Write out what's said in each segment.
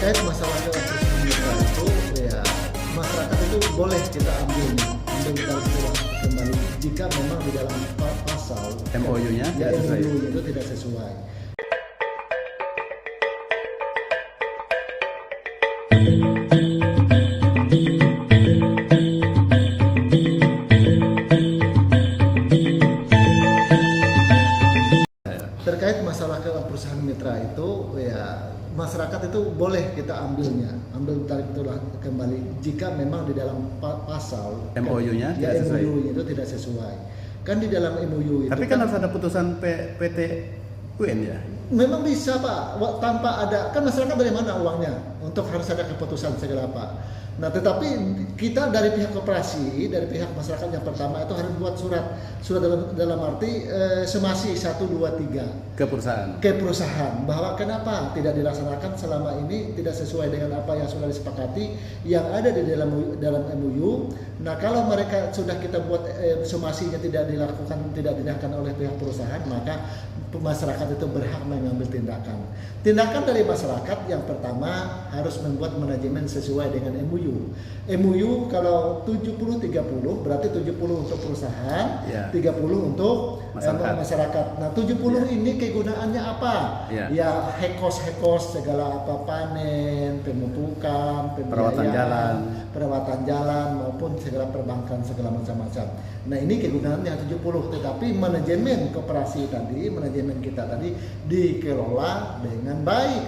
terkait masalah keputusan mitra itu ya masyarakat itu boleh kita ambil kembali jika memang di dalam pasal MOU-nya ya tidak sesuai. MOU itu tidak sesuai. Terkait masalah ke perusahaan mitra itu ya masyarakat itu boleh kita ambil tarik itulah kembali jika memang di dalam pasal MOU-nya ya tidak sesuai. MOU itu tidak sesuai. Kan di dalam MOU itu Tapi kan harus ada putusan PT UN ya. memang bisa Pak, tanpa ada, kan masyarakat dari mana uangnya untuk harus ada keputusan segala Pak. Nah tetapi kita dari pihak koperasi, dari pihak masyarakat yang pertama itu harus buat surat dalam arti semasi 1, 2, 3 Ke perusahaan. ke perusahaan bahwa kenapa tidak dilaksanakan selama ini tidak sesuai dengan apa yang sudah disepakati yang ada di dalam MOU. Nah kalau mereka sudah kita buat somasinya tidak dilakukan oleh pihak perusahaan, maka masyarakat itu berhak mengambil tindakan. Tindakan dari masyarakat yang pertama harus membuat manajemen sesuai dengan MOU. MOU kalau 70-30 berarti 70 untuk perusahaan, Ya. 30 untuk masyarakat. Nah 70 Ya. ini kegunaannya apa? Ya. Ya hekos segala apa panen, pemupukan, pembiayaan, perawatan jalan maupun segala perbankan segala macam-macam. Nah ini kegunaannya 70, tetapi manajemen koperasi tadi, manajemen kita tadi dikelola dengan baik.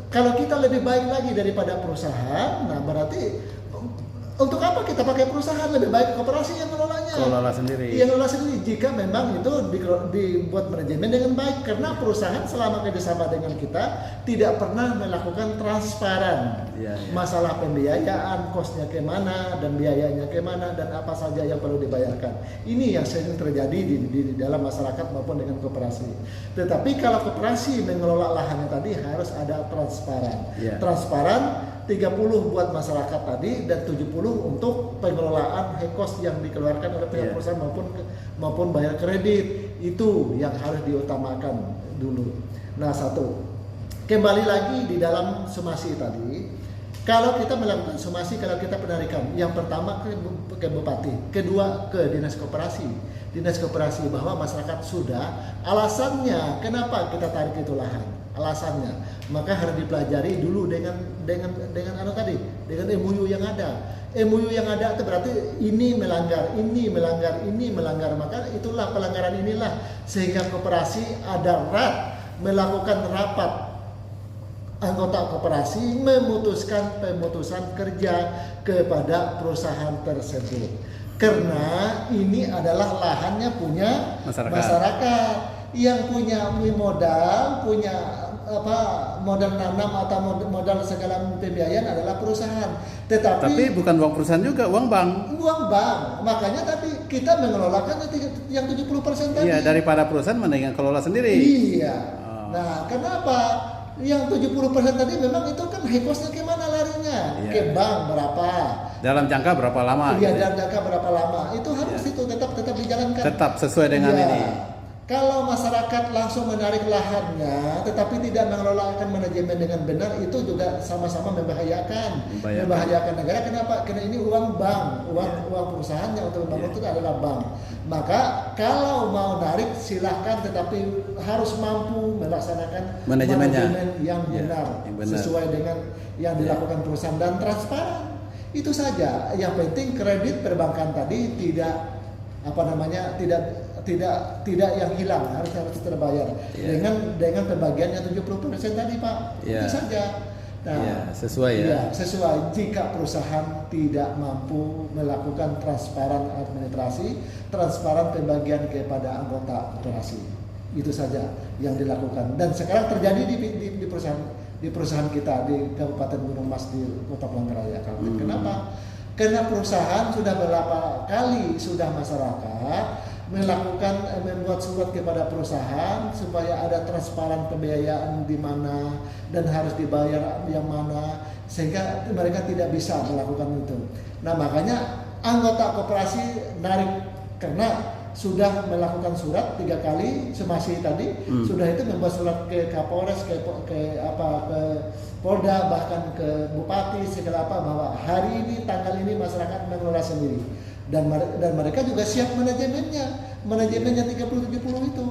Kalau kita lebih baik lagi daripada perusahaan, nah berarti untuk apa kita pakai perusahaan? Lebih baik koperasi yang mengelolanya. Kelola sendiri. Yang mengelola sendiri jika memang itu dibuat manajemen dengan baik, karena perusahaan selama kerjasama dengan kita tidak pernah melakukan transparan. Ya. Masalah pembiayaan, kosnya kemana dan biayanya kemana dan apa saja yang perlu dibayarkan. Ini yang sering terjadi di dalam masyarakat maupun dengan koperasi. Tetapi kalau koperasi mengelola lahannya tadi harus ada transparan. Ya. Transparan 30 buat masyarakat tadi dan 70 untuk pengelolaan hekos yang dikeluarkan oleh pihak perusahaan maupun bayar kredit. Itu yang harus diutamakan dulu. Nah, satu. Kembali lagi di dalam somasi tadi. Kalau kita melakukan somasi, kalau kita penarikan, yang pertama ke bupati, kedua ke dinas koperasi bahwa masyarakat sudah, alasannya kenapa kita tarik itu lahan, alasannya, maka harus dipelajari dulu dengan MOU yang ada. MOU yang ada itu berarti ini melanggar, maka itulah pelanggaran inilah sehingga koperasi ada melakukan rapat. Anggota koperasi memutuskan pemutusan kerja kepada perusahaan tersebut karena ini adalah lahannya punya masyarakat yang punya modal tanam atau modal segala pembiayaan adalah perusahaan. Tapi bukan uang perusahaan juga, uang bank. Makanya tapi kita mengelolakan yang 70% tadi. Iya, daripada perusahaan mendingan kelola sendiri. Iya. Nah, kenapa? Yang 70% tadi memang itu kan hekosnya kemana larinya? Iya. Ke bank berapa? Dalam jangka berapa lama? Iya, dalam jangka berapa lama? Itu harus itu tetap dijalankan. Tetap sesuai dengan ini. Kalau masyarakat langsung menarik lahannya, tetapi tidak mengelolakan manajemen dengan benar, itu juga sama-sama membahayakan negara. Kenapa? Karena ini uang bank, uang perusahaan yang untuk membangun itu adalah bank. Maka kalau mau narik silahkan, tetapi harus mampu melaksanakan manajemen yang benar, sesuai dengan yang dilakukan perusahaan dan transparan. Itu saja. Yang penting kredit perbankan tadi tidak yang hilang, harus terbayar dengan pembagiannya 70% tadi Pak. Itu saja. Nah, sesuai jika perusahaan tidak mampu melakukan transparan administrasi, transparan pembagian kepada anggota koperasi. Itu saja yang dilakukan dan sekarang terjadi di perusahaan kita di Kabupaten Gunung Mas di Kota Palangkaraya. Kenapa? Karena perusahaan sudah beberapa kali masyarakat membuat surat kepada perusahaan supaya ada transparan pembiayaan di mana dan harus dibayar yang mana, sehingga mereka tidak bisa melakukan itu. Nah makanya anggota koperasi narik karena sudah melakukan surat 3 kali somasi tadi, sudah itu membuat surat ke Kapolres, ke Polda, bahkan ke Bupati segala apa, bahwa hari ini tanggal ini masyarakat mengelola sendiri, dan mereka juga siap manajemennya 30-70 itu.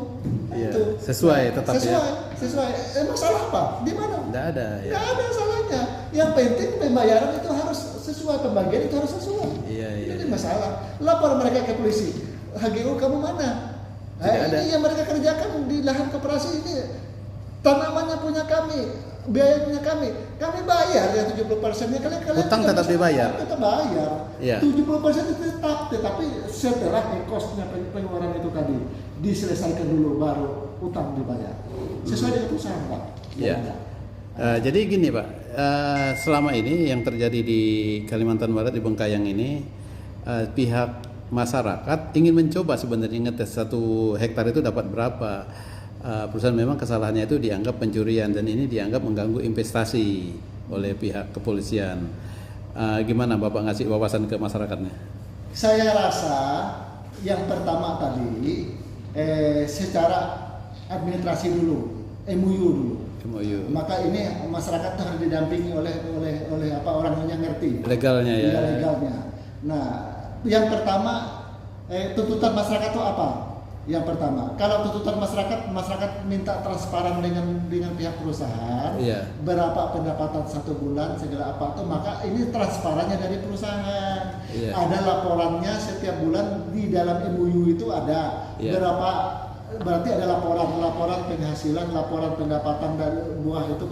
Iya, Itu sesuai tetap sesuai. Masalah apa? Di mana? Nggak ada. Ya. Nggak ada salahnya. Yang penting pembayaran itu harus sesuai, pembagian itu harus sesuai. Iya. Itu masalah. Lapor mereka ke polisi. HGU kamu mana? Ini yang mereka kerjakan di lahan koperasi ini. Tanamannya punya kami, biaya punya kami bayar ya 70%-nya. Kalian Utang tetap dibayar. Tetap bayar. Iya. 70% itu tetap, tetapi setelah kosnya pengeluaran itu tadi diselesaikan dulu, baru utang dibayar. Sesuai dengan perusahaan, Pak. Iya. Jadi gini, Pak, selama ini yang terjadi di Kalimantan Barat, di Bengkayang ini, pihak masyarakat ingin mencoba sebenarnya ngetes 1 hektar itu dapat berapa. Perusahaan memang kesalahannya itu dianggap pencurian, dan ini dianggap mengganggu investasi oleh pihak kepolisian. Gimana Bapak ngasih wawasan ke masyarakatnya? Saya rasa yang pertama tadi secara administrasi dulu, MOU dulu. Maka ini masyarakat harus didampingi oleh orang yang ngerti legalnya ya. Legalnya. Nah, yang pertama tuntutan masyarakat itu apa? Yang pertama, kalau tuntutan masyarakat minta transparan dengan pihak perusahaan, berapa pendapatan 1 bulan segala apa itu, maka ini transparannya dari perusahaan. Ada laporannya setiap bulan di dalam MOU itu ada berapa, berarti ada laporan penghasilan, laporan pendapatan dari buah itu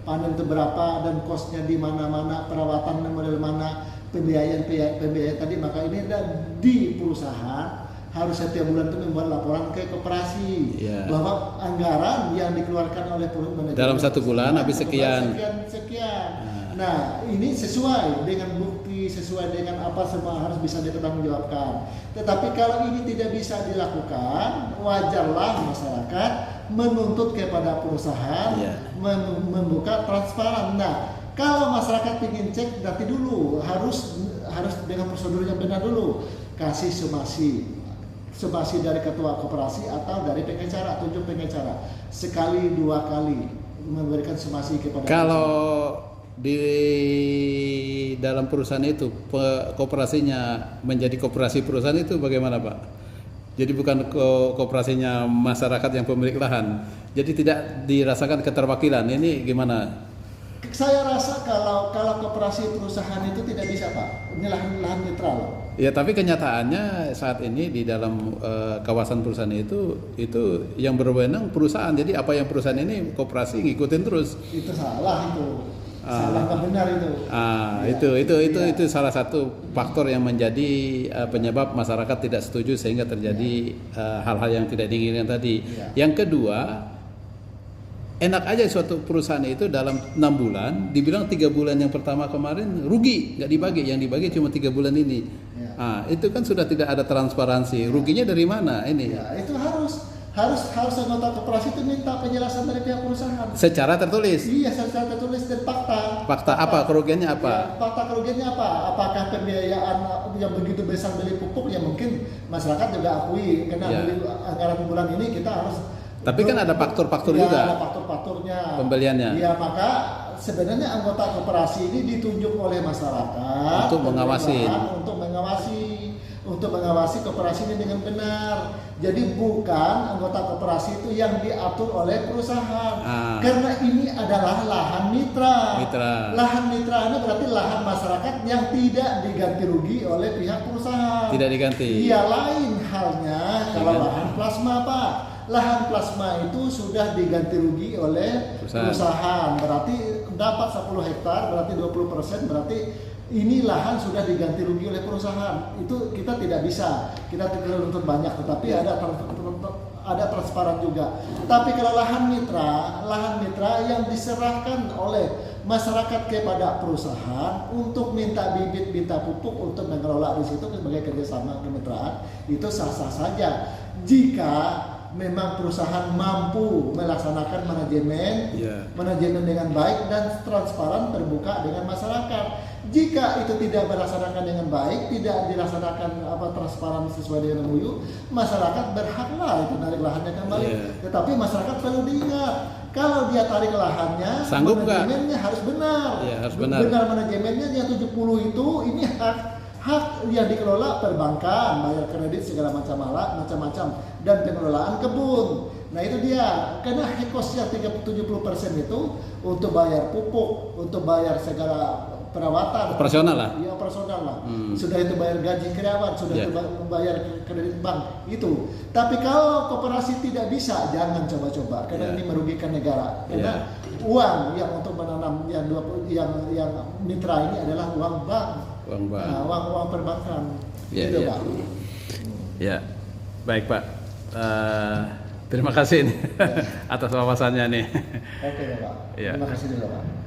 panen itu berapa, dan kosnya di mana-mana, perawatan model mana, pembiayaan tadi. Maka ini ada di perusahaan harus setiap bulan itu membuat laporan ke koperasi bahwa anggaran yang dikeluarkan oleh manajemen dalam 1 bulan habis sekian. Nah, ini sesuai dengan bukti, sesuai dengan apa, semua harus bisa dipertanggungjawabkan. Tetapi kalau ini tidak bisa dilakukan, wajarlah masyarakat menuntut kepada perusahaan membuka transparan. Nah, kalau masyarakat ingin cek, berarti dulu harus dengan prosedur yang benar dulu, kasih somasi dari ketua koperasi atau dari pengacara, tunjuk pengacara 1-2 kali memberikan somasi kepada kalau di dalam perusahaan itu koperasinya menjadi koperasi perusahaan itu bagaimana, Pak? Jadi bukan koperasinya masyarakat yang pemilik lahan, jadi tidak dirasakan keterwakilan. Ini gimana? Saya rasa kalau koperasi perusahaan itu tidak bisa, Pak. Ini lahan netral. Ya, tapi kenyataannya saat ini di dalam kawasan perusahaan itu yang berwenang perusahaan. Jadi apa yang perusahaan ini koperasi ngikutin terus. Itu salah itu. Salah, nggak benar itu. Itu salah satu faktor yang menjadi penyebab masyarakat tidak setuju sehingga terjadi hal-hal yang tidak diinginkan tadi. Yang kedua, enak aja suatu perusahaan itu dalam 6 bulan dibilang 3 bulan yang pertama kemarin rugi, nggak dibagi, yang dibagi cuma 3 bulan ini. Itu kan sudah tidak ada transparansi. Ruginya dari mana ini? Itu harus anggota koperasi itu minta penjelasan dari pihak perusahaan secara tertulis. Secara tertulis dan fakta. Fakta apa? Kerugiannya apa? Fakta kerugiannya apa? Apakah pembiayaan yang begitu besar beli pupuk, yang mungkin masyarakat juga akui karena beli anggaran bulan ini kita harus. Tapi kan ada faktor-faktor juga. Ada faktor-faktornya. Pembeliannya. Maka sebenarnya anggota koperasi ini ditunjuk oleh masyarakat untuk mengawasi koperasi ini dengan benar. Jadi bukan anggota koperasi itu yang diatur oleh perusahaan. Karena ini adalah lahan mitra. Lahan mitra ini berarti lahan masyarakat yang tidak diganti rugi oleh pihak perusahaan. Tidak diganti. Lain halnya kalau lahan plasma, Pak. Lahan plasma itu sudah diganti rugi oleh perusahaan. Berarti dapat 10 hektar, berarti 20%, berarti ini lahan sudah diganti rugi oleh perusahaan. Itu kita tidak bisa, kita tidak menuntut banyak, tetapi ada transparan juga. Tapi kalau lahan mitra yang diserahkan oleh masyarakat kepada perusahaan untuk minta bibit, minta pupuk untuk mengelola di situ sebagai kerjasama kemitraan, itu sah-sah saja. Jika memang perusahaan mampu melaksanakan manajemen dengan baik dan transparan terbuka dengan masyarakat. Jika itu tidak melaksanakan dengan baik, tidak dilaksanakan transparan sesuai dengan MOU, masyarakat berhaklah itu narik lahannya kembali. Tetapi masyarakat perlu diingat, kalau dia tarik lahannya, sanggup manajemennya harus benar. Harus benar. Benar manajemennya yang 70 itu ini hak yang dikelola perbankan, bayar kredit segala macam-macam dan pengelolaan kebun. Nah itu dia, karena cost yang 70% itu untuk bayar pupuk, untuk bayar segala perawatan, operasional lah. Iya operasional lah. Sudah itu bayar gaji karyawan, sudah itu bayar kredit bank itu. Tapi kalau koperasi tidak bisa, jangan coba-coba karena ini merugikan negara. Karena uang yang untuk menanam yang mitra ini adalah uang bank. Uang perbankan. Gitu, Pak. Ya, baik Pak. Terima kasih nih atas wawasannya nih. Oke Pak. Terima kasih juga Pak.